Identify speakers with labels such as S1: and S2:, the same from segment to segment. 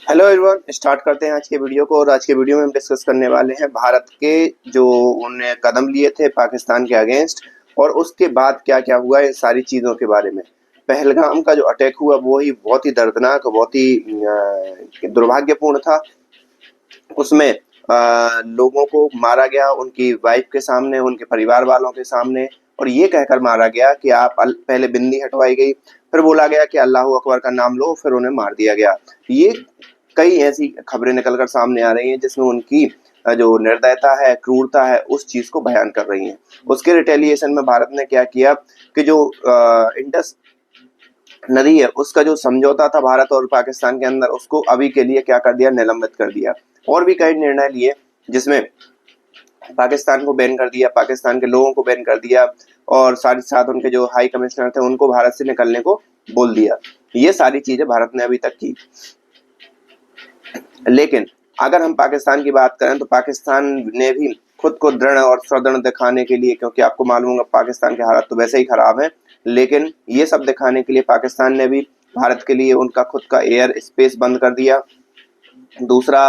S1: Hello everyone, start करते हैं आज के वीडियो को। और आज के वीडियो में हम डिस्कस करने वाले हैं भारत के जो उन्होंने कदम लिए थे पाकिस्तान के अगेंस्ट, और उसके बाद क्या क्या हुआ, इन सारी चीज़ों के बारे में। पहलगाम का जो अटैक हुआ वो ही बहुत ही दर्दनाक, बहुत ही दुर्भाग्यपूर्ण था। उसमें लोगों को मारा गया उनकी वाइफ के सामने, उनके परिवार वालों के सामने, और ये कहकर मारा गया कि आप पहले बिंदी हटवाई गई, फिर बोला गया कि अल्लाह अकबर का नाम लो, फिर उन्हें मार दिया गया। ये कई ऐसी खबरें निकलकर सामने आ रही हैं जिसमें उनकी जो निर्दयता है, क्रूरता है, उस चीज को बयान कर रही हैं। उसके रिटेलिएशन में भारत ने क्या किया कि जो इंडस नदी है उसका जो समझौता था भारत और पाकिस्तान के अंदर, उसको अभी के लिए क्या कर दिया, निलंबित कर दिया। और भी कई निर्णय लिए जिसमें पाकिस्तान को बैन कर दिया, पाकिस्तान के लोगों को बैन कर दिया, और साथ ही साथ उनके जो हाई कमिश्नर थे उनको भारत से निकलने को बोल दिया। ये सारी चीजें भारत ने अभी तक की। लेकिन अगर हम पाकिस्तान की बात करें तो पाकिस्तान ने भी खुद को दृढ़ और सुदृढ़ दिखाने के लिए, क्योंकि आपको मालूम होगा पाकिस्तान के हालात तो वैसे ही खराब हैं, लेकिन ये सब दिखाने के लिए पाकिस्तान ने भी भारत के लिए उनका खुद का एयर स्पेस बंद कर दिया। दूसरा,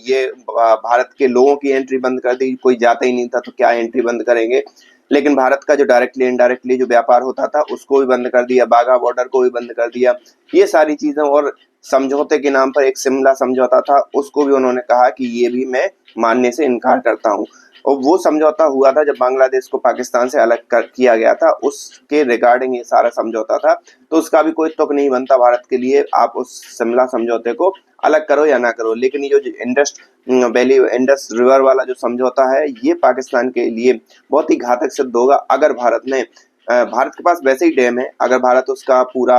S1: ये भारत के लोगों की एंट्री बंद कर दी, कोई जाता ही नहीं था तो क्या एंट्री बंद करेंगे। लेकिन भारत का जो डायरेक्टली इनडायरेक्टली जो व्यापार होता था उसको भी बंद कर दिया, बाघा बॉर्डर को भी बंद कर दिया। ये सारी चीजें, और समझौते के नाम पर एक शिमला समझौता था, उसको भी उन्होंने कहा कि ये भी मैं मानने से इनकार करता हूँ। और वो समझौता हुआ था जब बांग्लादेश को पाकिस्तान से अलग किया गया था, उसके रिगार्डिंग ये सारा समझौता था। तो उसका भी कोई तुक नहीं बनता भारत के लिए, आप उस शिमला समझौते को अलग करो या ना करो। लेकिन ये जो इंडस वैली, इंडस रिवर वाला जो समझौता है, ये पाकिस्तान के लिए बहुत ही घातक सिद्ध होगा। अगर भारत के पास वैसे ही डैम है, अगर भारत उसका पूरा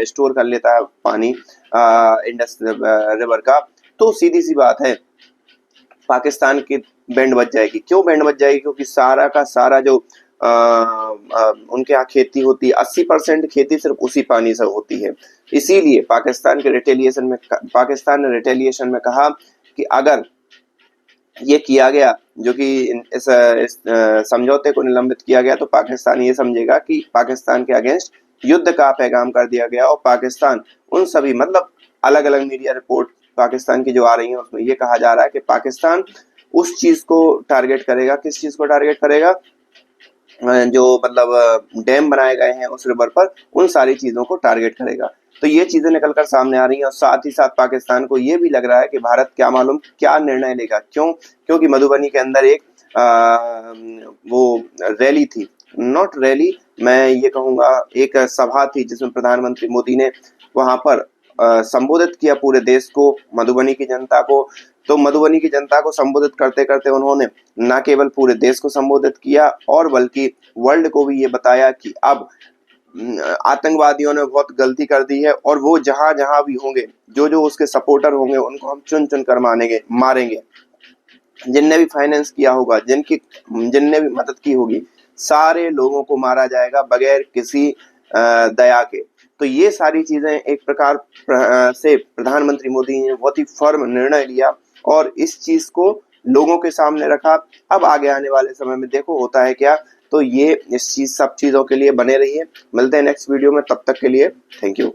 S1: स्टोर कर लेता है पानी इंडस रिवर का, तो सीधी सी बात है पाकिस्तान की बैंड बच जाएगी। क्यों बैंड बच जाएगी? क्योंकि सारा का सारा जो उनके यहाँ खेती होती है, 80% खेती सिर्फ उसी पानी से होती है। इसीलिए पाकिस्तान ने रिटेलिएशन में कहा कि अगर ये किया गया, जो कि इस समझौते को निलंबित किया गया, तो पाकिस्तान ये समझेगा कि पाकिस्तान के अगेंस्ट युद्ध का पैगाम कर दिया गया। और पाकिस्तान उन सभी, मतलब अलग अलग मीडिया रिपोर्ट पाकिस्तान की जो आ रही है उसमें ये कहा जा रहा है कि पाकिस्तान उस चीज को टारगेट करेगा। किस चीज को टारगेट करेगा? जो मतलब डैम बनाए गए हैं उस रिवर पर, उन सारी चीजों को टारगेट करेगा। तो ये चीजें निकलकर सामने आ रही हैं, और साथ ही साथ पाकिस्तान को ये भी लग रहा है कि भारत क्या मालूम क्या निर्णय लेगा। क्यों? क्योंकि मधुबनी के अंदर एक वो रैली थी, नॉट रैली, मैं ये कहूँगा एक सभा थी, जिसमें प्रधानमंत्री मोदी ने वहां पर संबोधित किया पूरे देश को, मधुबनी की जनता को। तो मधुबनी की जनता को संबोधित करते करते उन्होंने न केवल पूरे देश को संबोधित किया, और बल्कि वर्ल्ड को भी ये बताया कि अब आतंकवादियों ने बहुत गलती कर दी है, और वो जहां जहां भी होंगे, जो जो उसके सपोर्टर होंगे, उनको हम चुन चुन कर मारेंगे। जिनने भी फाइनेंस किया होगा, जिनने भी मदद की होगी, सारे लोगों को मारा जाएगा बगैर किसी दया के। तो ये सारी चीजें एक प्रकार से प्रधानमंत्री मोदी ने बहुत ही फर्म निर्णय लिया, और इस चीज को लोगों के सामने रखा। अब आगे आने वाले समय में देखो होता है क्या। तो ये सब चीजों के लिए बने रहिए। मिलते हैं नेक्स्ट वीडियो में, तब तक के लिए थैंक यू।